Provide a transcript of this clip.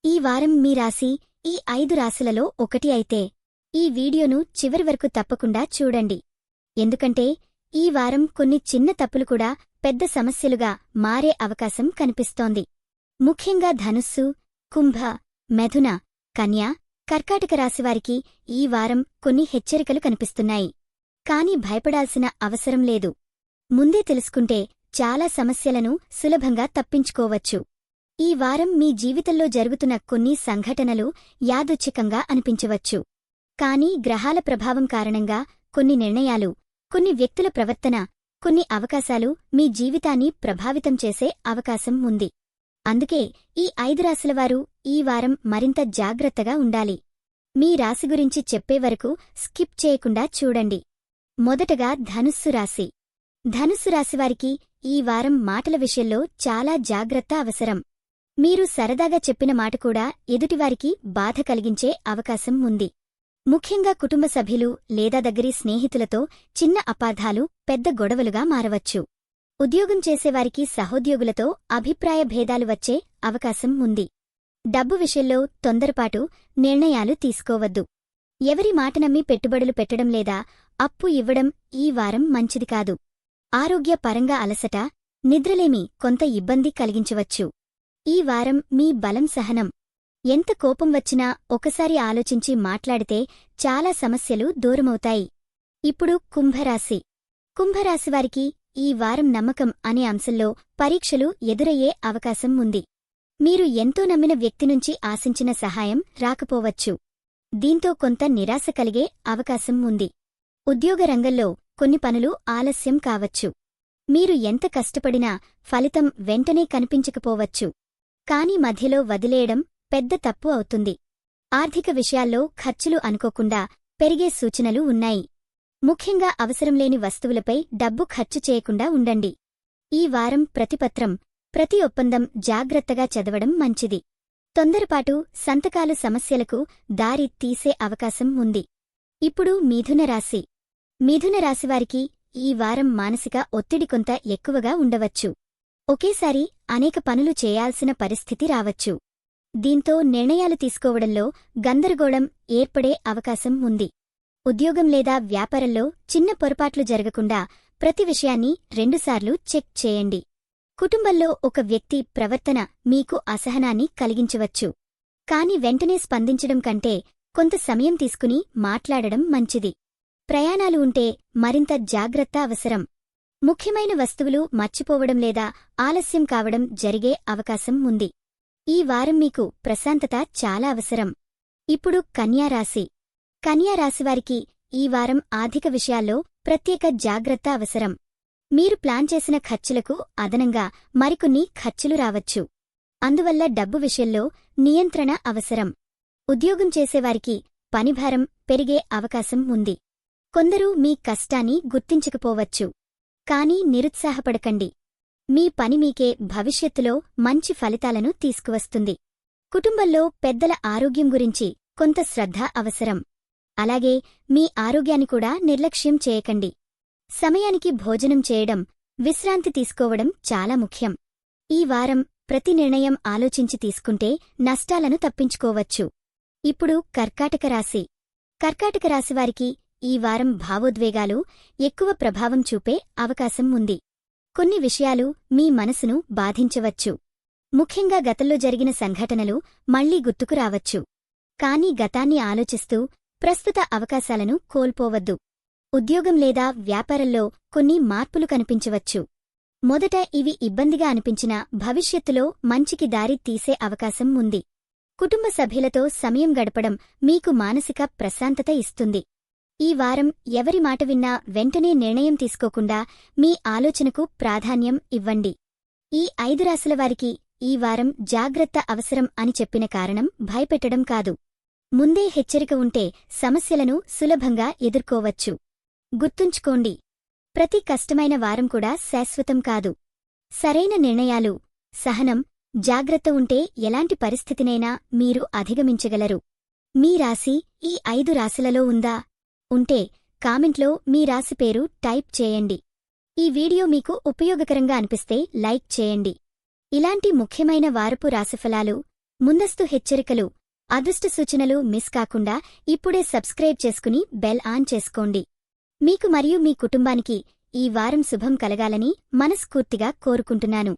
ఈ వారం మీ రాశి ఈ 5 రాశులలో ఒకటి అయితే ఈ వీడియోను చివరి వరకు తప్పకుండా చూడండి. ఎందుకంటే ఈ వారం కొన్ని చిన్న తప్పులు కూడా పెద్ద సమస్యలుగా మారే అవకాశం కనిపిస్తోంది. ముఖ్యంగా ధనుస్సు, కుంభ, మిథున, కన్య, కర్కాటక రాశివారికి ఈ వారం కొన్ని హెచ్చరికలు కనిపిస్తున్నాయి. కాని భయపడాల్సిన అవసరం లేదు. ముందే తెలుసుకుంటే చాలా సమస్యలను సులభంగా తప్పించుకోవచ్చు. ఈ వారం మీ జీవితంలో జరుగుతున్న కొన్ని సంఘటనలు యాదృచ్ఛికంగా అనిపించవచ్చు. కానీ గ్రహాల ప్రభావం కారణంగా కొన్ని నిర్ణయాలు, కొన్ని వ్యక్తుల ప్రవర్తన, కొన్ని అవకాశాలు మీ జీవితాన్ని ప్రభావితం చేసే అవకాశం ఉంది. అందుకే ఈ 5 రాశులవారు ఈ వారం మరింత జాగ్రత్తగా ఉండాలి. మీ రాశి గురించి చెప్పే వరకు స్కిప్ చేయకుండా చూడండి. మొదటగా ధనుస్సు రాశి. ధనుస్సు రాశివారికి ఈ వారం మాటల విషయంలో చాలా జాగ్రత్త అవసరం. మీరు సరదాగా చెప్పిన మాట కూడా ఎదుటివారికి బాధ కలిగించే అవకాశం ఉంది. ముఖ్యంగా కుటుంబ సభ్యులు లేదా దగ్గరి స్నేహితులతో చిన్న అపార్థాలు పెద్ద గొడవలుగా మారవచ్చు. ఉద్యోగం చేసేవారికి సహోద్యోగులతో అభిప్రాయ భేదాలు వచ్చే అవకాశం ఉంది. డబ్బు విషయంలో తొందరపాటు నిర్ణయాలు తీసుకోవద్దు. ఎవరి మాట నమ్మి పెట్టుబడులు పెట్టడం లేదా అప్పు ఇవ్వడం ఈ వారం మంచిది కాదు. ఆరోగ్య పరంగా అలసట, నిద్రలేమి కొంత ఇబ్బంది కలిగించవచ్చు. ఈ వారం మీ బలం సహనం. ఎంత కోపం వచ్చినా ఒకసారి ఆలోచించి మాట్లాడితే చాలా సమస్యలు దూరమవుతాయి. ఇప్పుడు కుంభరాశి. కుంభరాశివారికి ఈ వారం నమ్మకం అనే అంశంలో పరీక్షలు ఎదురయ్యే అవకాశం ఉంది. మీరు ఎంతో నమ్మిన వ్యక్తి నుంచి ఆశించిన సహాయం రాకపోవచ్చు. దీంతో కొంత నిరాశ కలిగే అవకాశం ఉంది. ఉద్యోగ రంగంలో కొన్ని పనులు ఆలస్యం కావచ్చు. మీరు ఎంత కష్టపడినా ఫలితం వెంటనే కనిపించకపోవచ్చు. కాని మధ్యలో వదిలేయడం పెద్ద తప్పు అవుతుంది. ఆర్థిక విషయాల్లో ఖర్చులు అనుకోకుండా పెరిగే సూచనలు ఉన్నాయి. ముఖ్యంగా అవసరంలేని వస్తువులపై డబ్బు ఖర్చు చేయకుండా ఉండండి. ఈ వారం ప్రతిపత్రం, ప్రతి ఒప్పందం జాగ్రత్తగా చదవడం మంచిది. తొందరపాటు సంతకాలు సమస్యలకు దారి తీసే అవకాశం ఉంది. ఇప్పుడు మిథున రాశి. మిథున రాశివారికి ఈ వారం మానసిక ఒత్తిడి కొంత ఎక్కువగా ఉండవచ్చు. ఒకేసారి అనేక పనులు చేయాల్సిన పరిస్థితి రావచ్చు. దీంతో నిర్ణయాలు తీసుకోవడంలో గందరగోళం ఏర్పడే అవకాశం ఉంది. ఉద్యోగం లేదా వ్యాపారంలో చిన్న పొరపాట్లు జరగకుండా ప్రతి విషయాన్ని రెండుసార్లు చెక్ చేయండి. కుటుంబంలో ఒక వ్యక్తి ప్రవర్తన మీకు అసహనాన్ని కలిగించవచ్చు. కాని వెంటనే స్పందించడం కంటే కొంత సమయం తీసుకుని మాట్లాడడం మంచిది. ప్రయాణాలు ఉంటే మరింత జాగ్రత్త అవసరం. ముఖ్యమైన వస్తువులు మర్చిపోవడం లేదా ఆలస్యం కావడం జరిగే అవకాశం ఉంది. ఈ వారం మీకు ప్రశాంతత చాలా అవసరం. ఇప్పుడు కన్యారాశి. కన్యారాశివారికి ఈ వారం ఆర్థిక విషయాల్లో ప్రత్యేక జాగ్రత్త అవసరం. మీరు ప్లాన్ చేసిన ఖర్చులకు అదనంగా మరికొన్ని ఖర్చులు రావచ్చు. అందువల్ల డబ్బు విషయంలో నియంత్రణ అవసరం. ఉద్యోగం చేసేవారికి పనిభారం పెరిగే అవకాశం ఉంది. కొందరు మీ కష్టాన్ని గుర్తించకపోవచ్చు. కానీ నిరుత్సాహపడకండి. మీ పని మీకే భవిష్యత్తులో మంచి ఫలితాలను తీసుకువస్తుంది. కుటుంబంలో పెద్దల ఆరోగ్యం గురించి కొంత శ్రద్ధ అవసరం. అలాగే మీ ఆరోగ్యాన్ని కూడా నిర్లక్ష్యం చేయకండి. సమయానికి భోజనం చేయడం, విశ్రాంతి తీసుకోవడం చాలా ముఖ్యం. ఈ వారం ప్రతి నిర్ణయం ఆలోచించి తీసుకుంటే నష్టాలను తప్పించుకోవచ్చు. ఇప్పుడు కర్కాటక రాశి. కర్కాటక రాశివారికి ఈ వారం భావోద్వేగాలు ఎక్కువ ప్రభావం చూపే అవకాశం ఉంది. కొన్ని విషయాలు మీ మనసును బాధించవచ్చు. ముఖ్యంగా గతంలో జరిగిన సంఘటనలు మళ్లీ గుర్తుకు రావచ్చు. కానీ గతాన్ని ఆలోచిస్తూ ప్రస్తుత అవకాశాలను కోల్పోవద్దు. ఉద్యోగం లేదా వ్యాపారంలో కొన్ని మార్పులు కనిపించవచ్చు. మొదట ఇవి ఇబ్బందిగా అనిపించినా భవిష్యత్తులో మంచికి దారి తీసే అవకాశం ఉంది. కుటుంబ సభ్యులతో సమయం గడపడం మీకు మానసిక ప్రశాంతత ఇస్తుంది. ఈ వారం ఎవరి మాట విన్నా వెంటనే నిర్ణయం తీసుకోకుండా మీ ఆలోచనకు ప్రాధాన్యం ఇవ్వండి. ఈ 5 రాశులవారికి ఈ వారం జాగ్రత్త అవసరం అని చెప్పిన కారణం భయపెట్టడం కాదు. ముందే హెచ్చరిక ఉంటే సమస్యలను సులభంగా ఎదుర్కోవచ్చు. గుర్తుంచుకోండి, ప్రతి కష్టమైన వారం కూడా శాశ్వతం కాదు. సరైన నిర్ణయాలు, సహనం, జాగ్రత్త ఉంటే ఎలాంటి పరిస్థితినైనా మీరు అధిగమించగలరు. మీ రాశి ఈ 5 రాశులలో ఉందా? ఉంటే కామెంట్లో మీ రాశి పేరు టైప్ చేయండి. ఈ వీడియో మీకు ఉపయోగకరంగా అనిపిస్తే లైక్ చేయండి. ఇలాంటి ముఖ్యమైన వారపు రాశిఫలాలు ముందస్తు హెచ్చరికలు, అదృష్ట సూచనలు మిస్ కాకుండా ఇప్పుడే సబ్స్క్రైబ్ చేసుకుని బెల్ ఆన్ చేసుకోండి. మీకు మరియు మీ కుటుంబానికి ఈ వారం శుభం కలగాలని మనస్ఫూర్తిగా కోరుకుంటున్నాను.